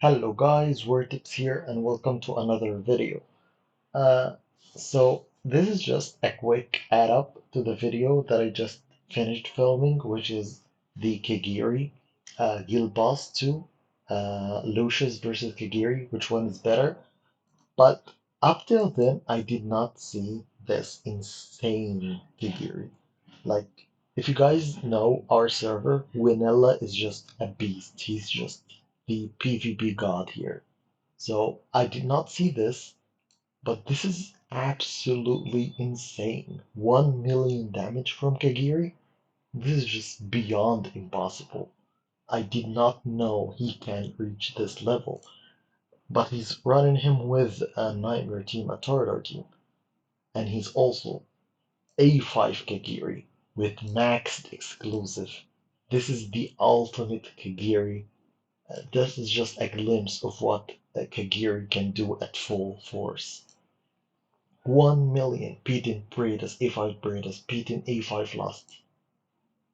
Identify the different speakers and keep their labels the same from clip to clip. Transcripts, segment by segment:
Speaker 1: Hello guys, Vertex here and welcome to another video. Uh, so this is just a quick add up to the video that I just finished filming, which is the Kagiri Guild Boss 2, Lucius versus Kagiri, which one is better? But up till then, I did not see this insane Kagiri. Like, if you guys know our server, Winella is just a beast. He's just the PvP god here. So I did not see this, but this is absolutely insane. 1 million damage from Kagiri? This is just beyond impossible. I did not know he can reach this level, but he's running him with a Nightmare team, a Torador team, and he's also A5 Kagiri with maxed exclusive. This is the ultimate Kagiri. This is just a glimpse of what a Kagiri can do at full force. 1 million beaten Bredas, A5 Bredas, beaten A5 Lust.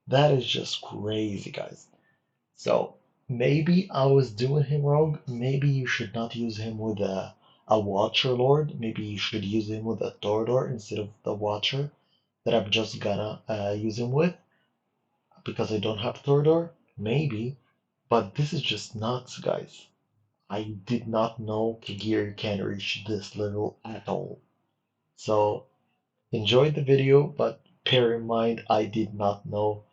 Speaker 1: That is just crazy, guys. So maybe I was doing him wrong. Maybe you should not use him with a Watcher Lord. Maybe you should use him with a Torador instead of the Watcher that I'm just gonna use him with because I don't have Torador. Maybe, but this is just nuts, guys. I did not know Kagiri can reach this level at all. So enjoyed the video, but bear in mind I did not know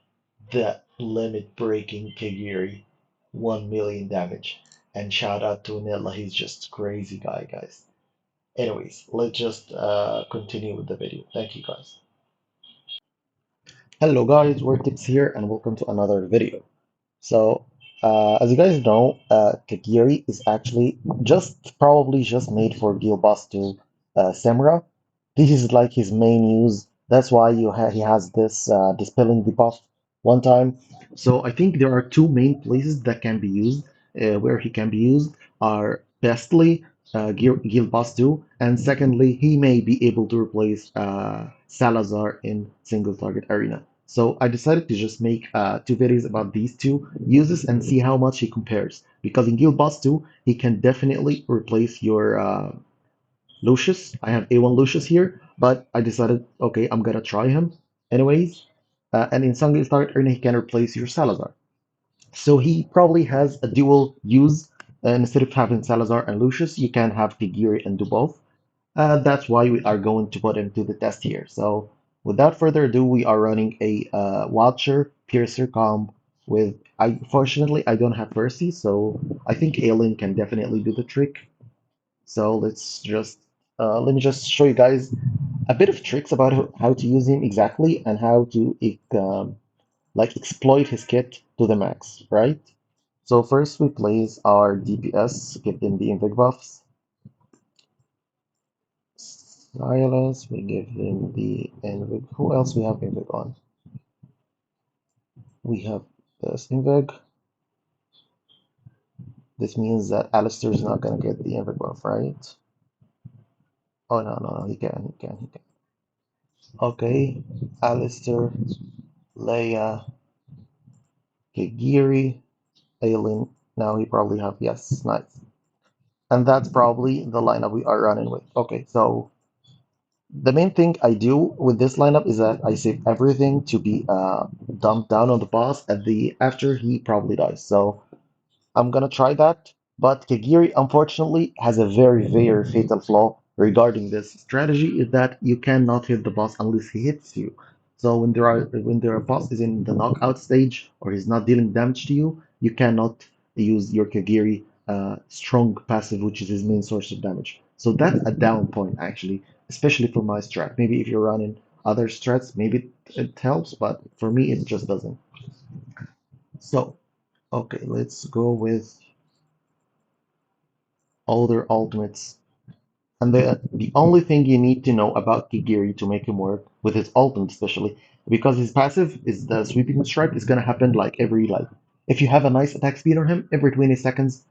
Speaker 1: that limit breaking Kagiri 1 million damage. And shout out to Nella, he's just crazy guy, guys. Anyways, let's just continue with the video. Thank you guys. Hello guys, Vertex here and welcome to another video. So, as you guys know, Kagiri is actually probably just made for Gilbas to Semra. This is like his main use. That's why he has this dispelling debuff one time. So I think there are two main places that can be used, where he can be used are Bestly, Gilbas 2, and secondly, he may be able to replace Salazar in single target arena. So I decided to just make two videos about these two uses and see how much he compares. Because in Guild Boss 2, he can definitely replace your Lucius. I have A1 Lucius here, but I decided, okay, I'm gonna try him anyways. And in Single Target Arena, he can replace your Salazar. So he probably has a dual use. And instead of having Salazar and Lucius, you can have Tigiri and do both. That's why we are going to put him to the test here. So without further ado, we are running a Watcher Piercer comp with, fortunately, I don't have Percy, so I think Aelin can definitely do the trick. So let me just show you guys a bit of tricks about how to use him exactly and how to like exploit his kit to the max, right? So first we place our DPS, give him the invic buffs. Silence, we give him the Invig. Who else we have Invig on? We have this Invig. This means that Alistair is not gonna get the Invig buff, right? Oh no, he can. Okay, Alistair, Leia, Kagiri, Aelin. Now he probably have yes, nice. And that's probably the lineup we are running with. Okay, so the main thing I do with this lineup is that I save everything to be dumped down on the boss at the after he probably dies. So I'm gonna try that. But Kagiri, unfortunately, has a very fatal flaw regarding this strategy is that you cannot hit the boss unless he hits you. So when their boss is in the knockout stage or he's not dealing damage to you, you cannot use your Kagiri strong passive, which is his main source of damage. So that's a down point actually, especially for my strat. Maybe if you're running other strats, maybe it helps, but for me it just doesn't. So okay, let's go with all their ultimates. And the only thing you need to know about Kigiri to make him work, with his ultimate especially, because his passive is the sweeping strike, is gonna happen like every like if you have a nice attack speed on him, every 20 seconds,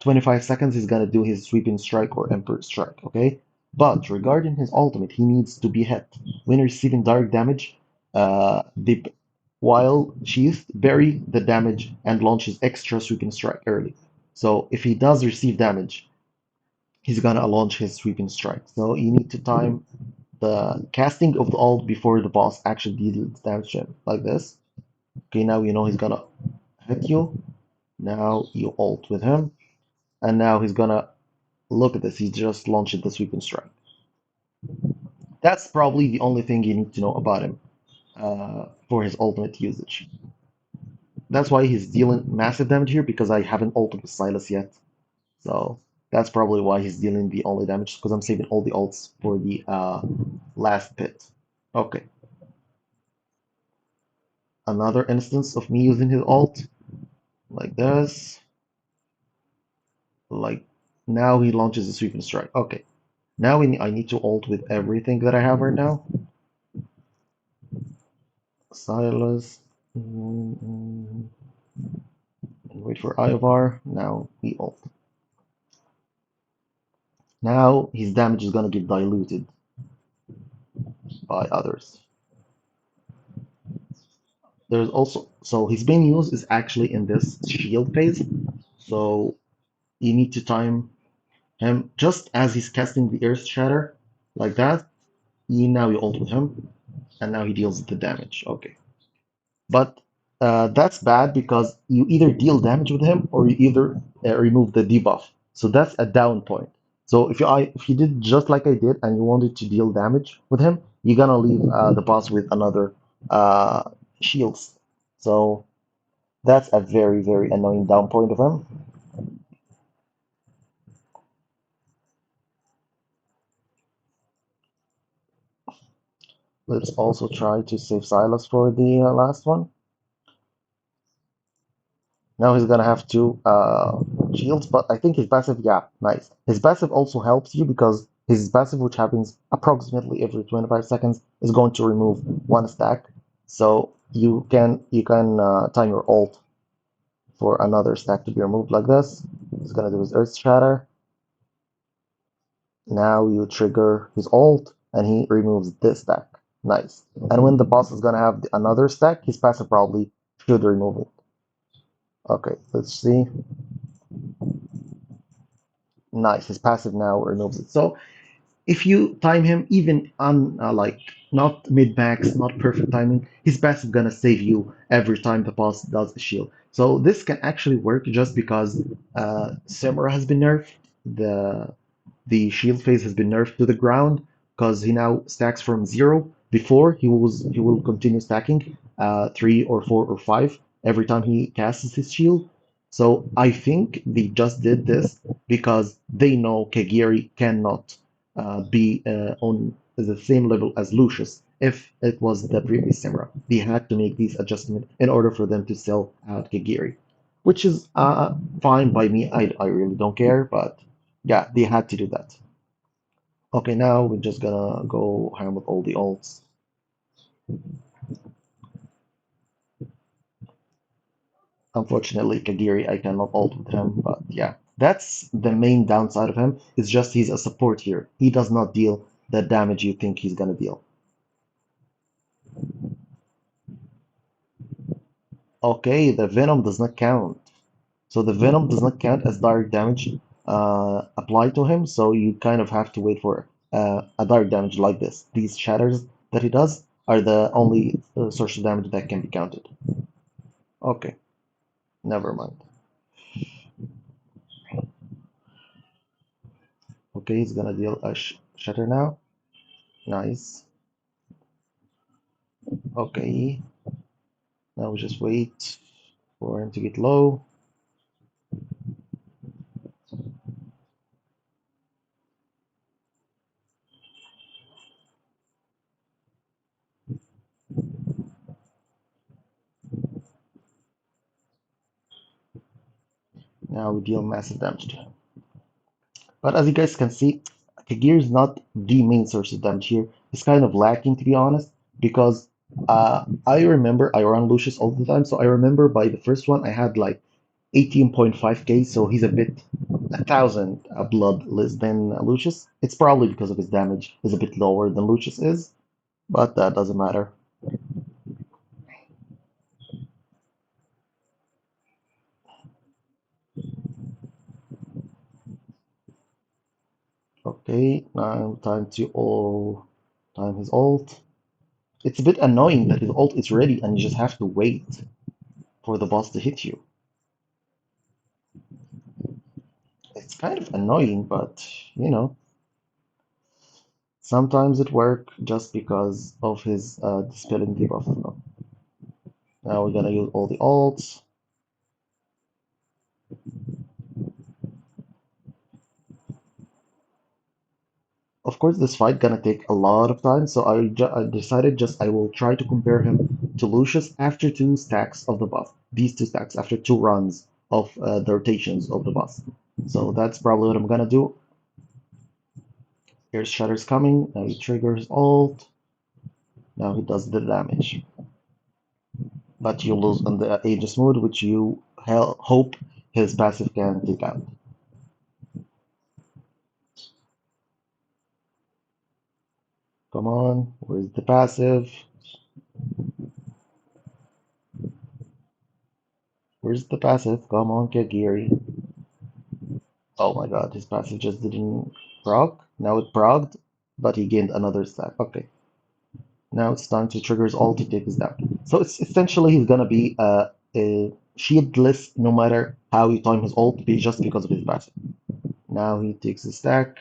Speaker 1: 25 seconds he's gonna do his sweeping strike or emperor strike, okay? But regarding his ultimate, he needs to be hit. When receiving direct damage, the while sheathed, bury the damage and launches extra sweeping strike early. So if he does receive damage, he's gonna launch his sweeping strike. So you need to time the casting of the ult before the boss actually deals damage to him, like this. Okay, now you know he's gonna hit you. Now you ult with him, and now he's gonna look at this. He just launched the sweeping strike. That's probably the only thing you need to know about him for his ultimate usage. That's why he's dealing massive damage here because I haven't ulted with Silas yet. So that's probably why he's dealing the only damage because I'm saving all the ults for the last pit. Okay, another instance of me using his ult like this. Like now he launches a sweeping strike. Okay, now I need to ult with everything that I have right now. Silas. And wait for Ivar. Now he ult. Now his damage is gonna get diluted by others. There's also so his main use is actually in this shield phase. So you need to time him just as he's casting the Earth Shatter, like that. Now you ult with him, and now he deals the damage. Okay. But that's bad because you either deal damage with him or you either remove the debuff. So that's a down point. So if you did just like I did and you wanted to deal damage with him, you're gonna leave the boss with another uh, shields. So that's a very annoying down point of him. Let's also try to save Silas for the last one. Now he's gonna have two shields, but I think his passive, yeah, nice. His passive also helps you because his passive, which happens approximately every 25 seconds, is going to remove one stack. So you can time your ult for another stack to be removed like this. He's gonna do his Earth Shatter. Now you trigger his ult, and he removes this stack. Nice. And when the boss is gonna have another stack, his passive probably should remove it. Okay, let's see. Nice. His passive now removes it. So if you time him even on like not mid max, not perfect timing, his passive gonna save you every time the boss does a shield. So this can actually work just because Samura has been nerfed. The shield phase has been nerfed to the ground because he now stacks from zero. Before he will continue stacking three or four or five every time he casts his shield. So I think they just did this because they know Kagiri cannot be on the same level as Lucius if it was the previous Samura. They had to make these adjustments in order for them to sell out Kagiri, which is fine by me. I really don't care, but yeah, they had to do that. Okay, now we're just gonna go ham with all the ults. Unfortunately, Kagiri, I cannot ult with him, but yeah. That's the main downside of him, is just he's a support here. He does not deal the damage you think he's gonna deal. Okay, the Venom does not count. So the Venom does not count as direct damage applied to him, so you kind of have to wait for a direct damage like this. These shatters that he does are the only source of damage that can be counted. Okay, never mind. Okay, he's gonna deal a shatter now. Nice. Okay, now we just wait for him to get low. Now we deal massive damage to him. But as you guys can see, Kagir is not the main source of damage here. It's kind of lacking, to be honest, because I remember I run Lucius all the time, so I remember by the first one I had like 18.5k, so he's a bit 1,000 blood less than Lucius. It's probably because of his damage is a bit lower than Lucius is, but that doesn't matter. Okay, now time to all time his ult. It's a bit annoying that his ult is ready and you just have to wait for the boss to hit you. It's kind of annoying, but you know, sometimes it works just because of his dispelling debuff. No. Now we're gonna use all the ults. Of course, this fight gonna take a lot of time, so I decided just I will try to compare him to Lucius after two stacks of the buff. These two stacks after two runs of the rotations of the buff. So that's probably what I'm gonna do. Here's Shutter's coming. Now he triggers ult. Now he does the damage. But you lose on the Aegis mode, which you hope his passive can take out. Come on, where's the passive? Where's the passive? Come on, Kagiri. Oh my god, his passive just didn't proc. Now it progged, but he gained another stack. Okay, now it's time to trigger his ult to take his down. So it's essentially he's gonna be a shieldless no matter how you time his ult, just because of his passive. Now he takes his stack,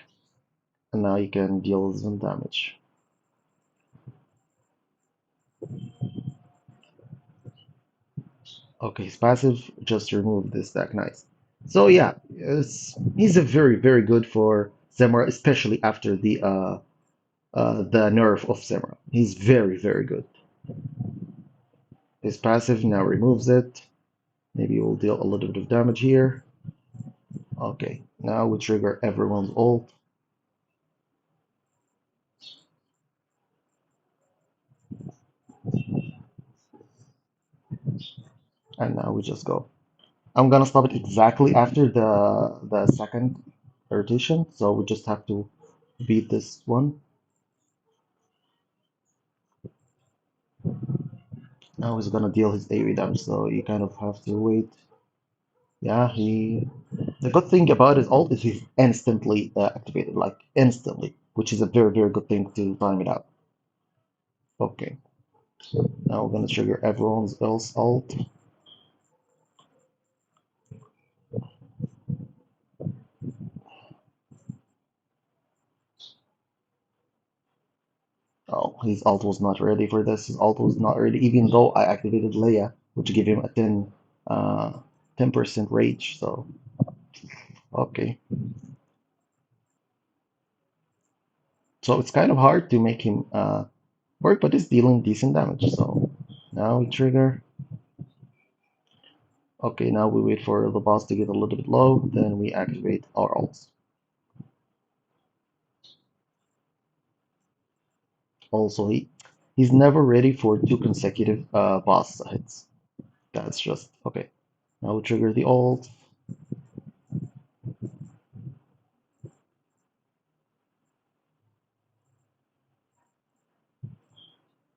Speaker 1: and now he can deal some damage. Okay, his passive just removed this stack. Nice. So yeah, he's a very good for Zemra, especially after the nerf of Zemra. He's very good. His passive now removes it. Maybe we'll deal a little bit of damage here. Okay, now we trigger everyone's ult, and now we just go. I'm gonna stop it exactly after the second rotation, so we just have to beat this one. Now he's gonna deal his AoE damage, so you kind of have to wait. Yeah, he. The good thing about his ult is he's instantly activated, like instantly, which is a very good thing to time it out. Okay, now we're gonna trigger everyone's else ult. Oh, his ult was not ready for this. His ult was not ready, even though I activated Leia, which gave him a 10% rage. So okay, so it's kind of hard to make him work, but it's dealing decent damage. So now we trigger. Okay, now we wait for the boss to get a little bit low, then we activate our ults. Also, he's never ready for two consecutive boss hits. That's just okay. Now we trigger the ult,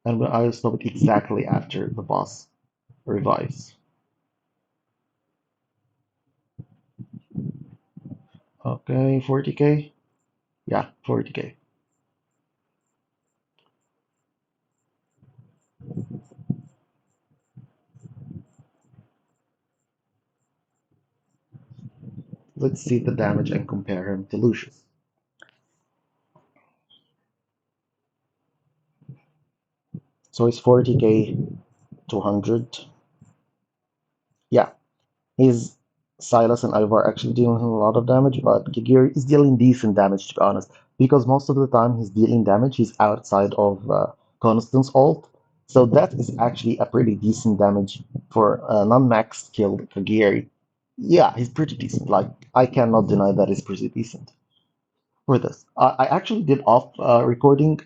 Speaker 1: and I'll stop it exactly after the boss revives. Okay, 40k? Yeah, 40k. Let's see the damage and compare him to Lucius. So it's 40k to 100. Yeah, he's Silas and Ivar actually dealing a lot of damage, but Kagiri is dealing decent damage to be honest, because most of the time he's dealing damage, he's outside of Constance ult. So that is actually a pretty decent damage for a non-max killed Kagiri. Yeah, he's pretty decent. Like, I cannot deny that he's pretty decent for this. I actually did off recording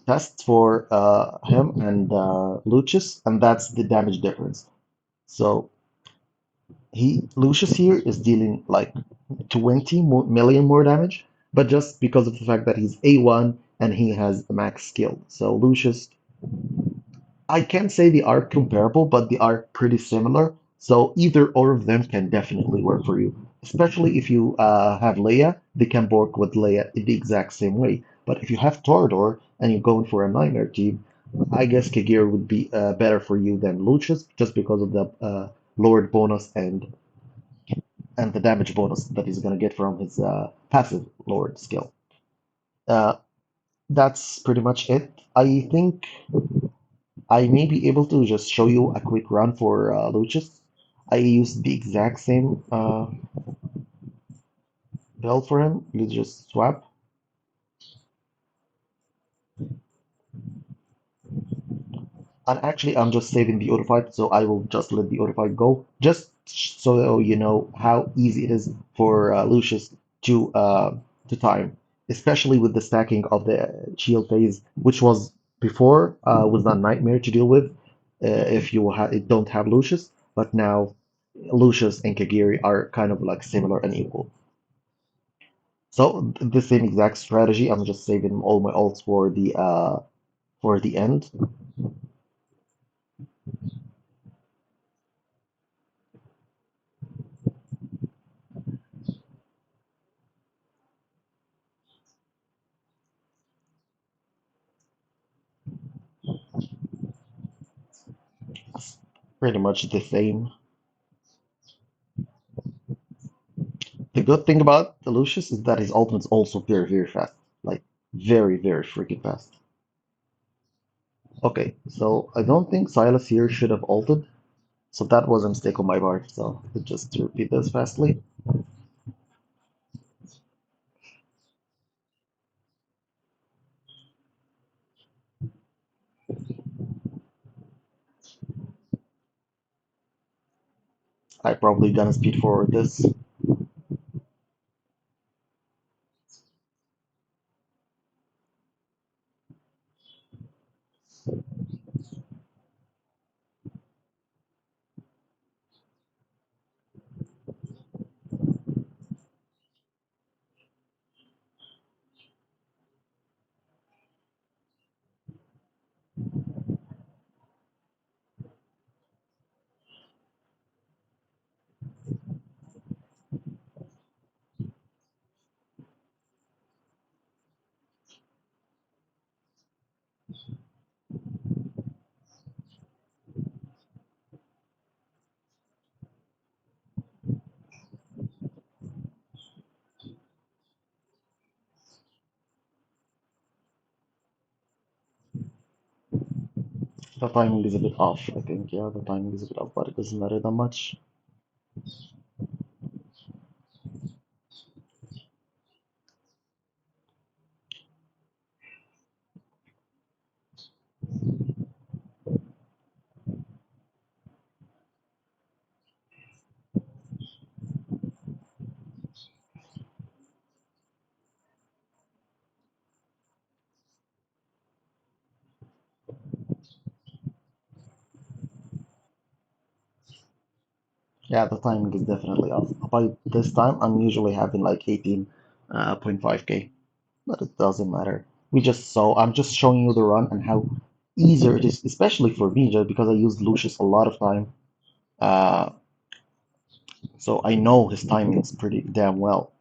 Speaker 1: tests for him and Lucius, and that's the damage difference. So Lucius here is dealing like 20 million more damage, but just because of the fact that he's A1 and he has max skill. So Lucius, I can't say they are comparable, but they are pretty similar. So either or of them can definitely work for you. Especially if you have Leia, they can work with Leia in the exact same way. But if you have Torador and you're going for a Nightmare team, I guess Kagir would be better for you than Lucius, just because of the lowered bonus and the damage bonus that he's gonna get from his passive lowered skill. Uh, that's pretty much it. I think I may be able to just show you a quick run for Lucius. I used the exact same build for him. You just swap. And actually, I'm just saving the autofight, so I will just let the autofight go, just so you know how easy it is for Lucius to time, especially with the stacking of the shield phase, which was before was a nightmare to deal with if you don't have Lucius, but now Lucius and Kagiri are kind of like similar and equal. So the same exact strategy. I'm just saving all my ults for the end. It's pretty much the same. The good thing about the Lucius is that his ultimate's also very, very fast. Like, very, very freaking fast. Okay, so I don't think Silas here should have ulted, so that was a mistake on my part. So just to repeat this fastly, I probably gonna speed forward this. The timing is a bit off, I think. Yeah, the timing is a bit off, but it doesn't matter that much. Yeah, the timing is definitely off. By this time, I'm usually having like 18.5k. But it doesn't matter. I'm just showing you the run and how easier it is, especially for me, just because I used Lucius a lot of time. Uh, so I know his timings pretty damn well.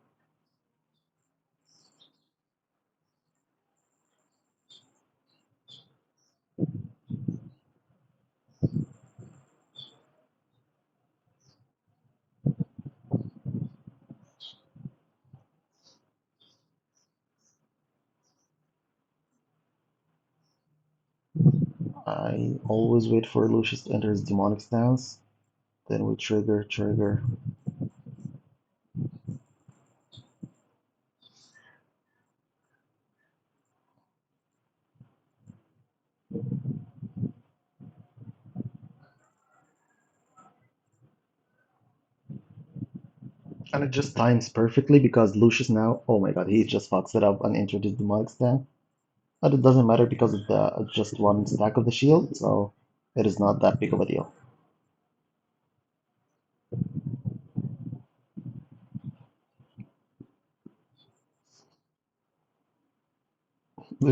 Speaker 1: I always wait for Lucius to enter his demonic stance, then we trigger. And it just times perfectly because Lucius now, oh my god, he just fucks it up and entered his demonic stance. But it doesn't matter because of the just one stack of the shield, so it is not that big of a deal.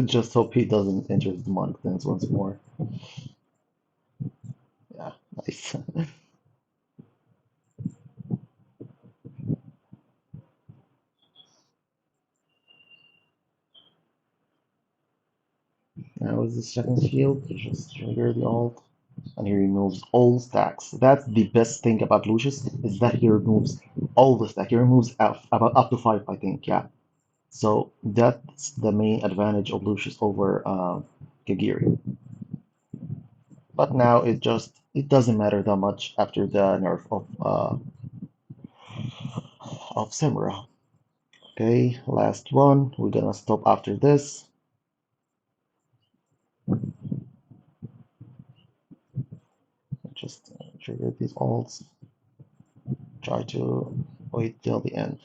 Speaker 1: Just hope he doesn't enter his demonic stance once more. Yeah, nice. Now with the second shield, you just trigger the ult, and he removes all stacks. That's the best thing about Lucius, is that he removes all the stack. He removes about up to five, I think, yeah. So that's the main advantage of Lucius over Kagiri. But now it doesn't matter that much after the nerf of Samura. Okay, last one. We're gonna stop after this. Just trigger these ults. Try to wait till the end.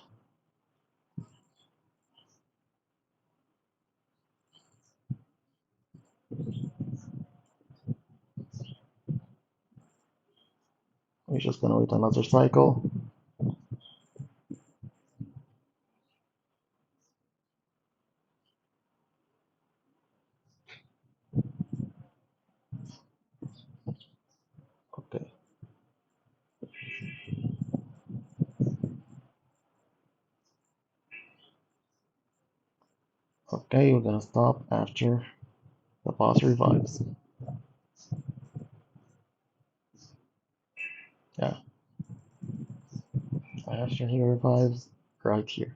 Speaker 1: We're just gonna wait another cycle. Okay. Okay, we're gonna stop after the boss revives. Yeah, after he revives, right here.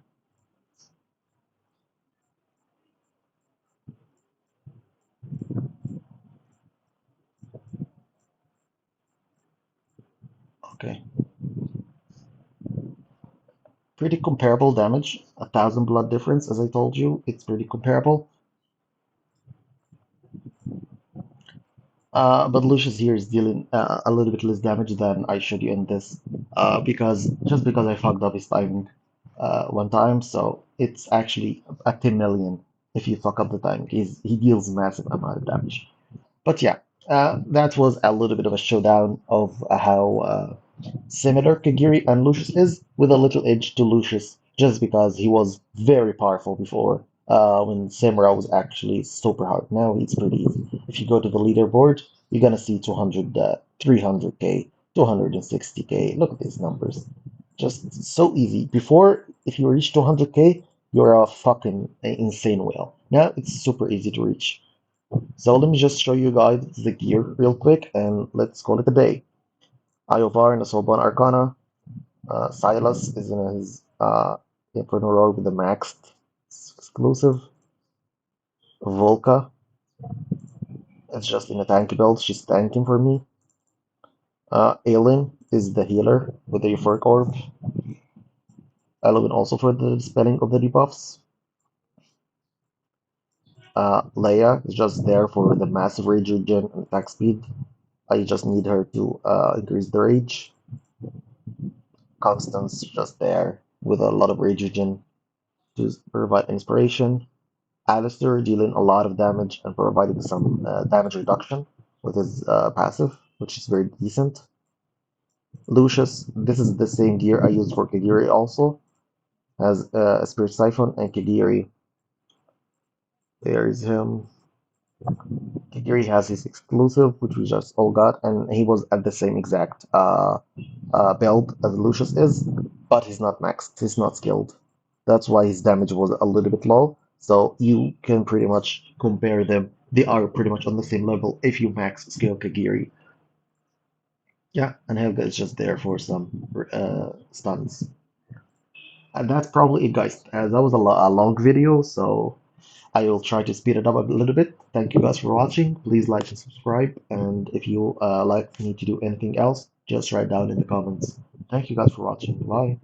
Speaker 1: Okay. Pretty comparable damage. 1,000 blood difference, as I told you. It's pretty comparable. But Lucius here is dealing a little bit less damage than I showed you in this, because I fucked up his timing one time, so it's actually a 10 million if you fuck up the timing. He deals massive amount of damage. But yeah, that was a little bit of a showdown of how similar Kagiri and Lucius is, with a little edge to Lucius, just because he was very powerful before, when Samura was actually super hard. Now it's pretty easy. If you go to the leaderboard, you're gonna see 200, 300k, 260k. Look at these numbers. Just so easy. Before, if you reach 200k, you're a fucking insane whale. Now it's super easy to reach. So let me just show you guys the gear real quick, and let's call it a day. Iovar in the Soulbound Arcana. Silas is in his Inferno Roar with the maxed exclusive. Volca is just in a tanky build. She's tanking for me. Aelin is the healer with the Euphoric Orb. Eloin also for the dispelling of the debuffs. Leia is just there for the massive rage regen and attack speed. I just need her to increase the rage. Constance just there with a lot of rage regen to provide inspiration. Alistair dealing a lot of damage and providing some damage reduction with his passive, which is very decent. Lucius, this is the same gear I used for Kagiri also, has a Spirit Siphon and Kagiri. There is him. Kagiri has his exclusive, which we just all got, and he was at the same exact build as Lucius is, but he's not maxed, he's not skilled. That's why his damage was a little bit low. So you can pretty much compare them. They are pretty much on the same level if you max skill Kagiri. Yeah, and Helga is just there for some stuns. And that's probably it, guys. That was a long video, so I will try to speed it up a little bit. Thank you guys for watching. Please like and subscribe. And if you like me to do anything else, just write down in the comments. Thank you guys for watching. Bye.